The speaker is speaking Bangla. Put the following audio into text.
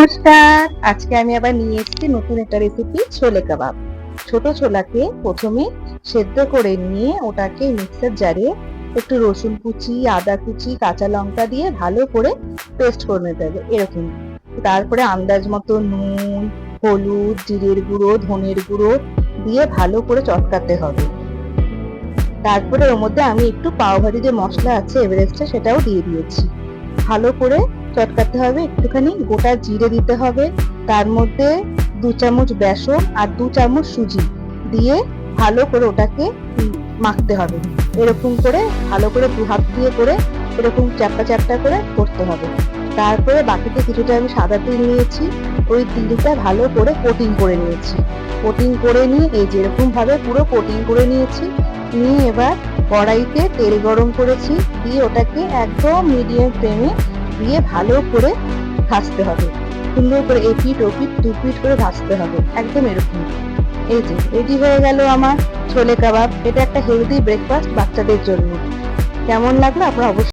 নমস্কার, আজকে আমি আবার নিয়ে এসেছি নতুন একটা রেসিপি, ছোলে কাবাব। ছোট ছোলাকে প্রথমে সেদ্ধ করে নিয়ে ওটাকে মিক্সার জারে একটু রসুন কুচি, আদা কুচি, কাঁচা লঙ্কা দিয়ে ভালো করে পেস্ট করে নিতে হবে এরকম। তারপরে আন্দাজ মতো নুন, হলুদ, জিরের গুঁড়ো, ধনের গুঁড়ো দিয়ে ভালো করে চটকাতে হবে। তারপরে ওর মধ্যে আমি একটু পাওভাজি যে মশলা আছে এভারেস্টের সেটাও দিয়ে দিয়েছি। ভালো করে চটকাতে হবে। একটুখানি গোটা জিরে দিতে হবে, তার মধ্যে 2 চামচ বেসন আর 2 চামচ সুজি দিয়ে ভালো করে ওটাকে মাখতে হবে। এরকম করে ভালো করে 2 হাত দিয়ে করে এরকম চ্যাপ্টা চ্যাপ্টা করে করতে হবে। তারপরে বাকিতে কিছুটা আমি সাদা তিল নিয়েছি, ওই তিলটা ভালো করে কোটিং করে নিয়েছি। কোটিং করে নিয়ে এই যেরকম ভাবে পুরো কোটিং করে নিয়েছি। নিয়ে এবার কড়াইতে তেল গরম করেছি, দিয়ে ওটাকে একদম মিডিয়াম ফ্লেমে দিয়ে ভালো করে ভাজতে হবে। সুন্দর করে এপিঠ ওপিঠ দুপিঠ করে ভাজতে হবে, একদম এরকম। এই যে রেডি হয়ে গেল আমার ছোলে কাবাব। এটা একটা হেলদি ব্রেকফাস্ট বাচ্চাদের জন্য। কেমন লাগলো আপনারা অবশ্যই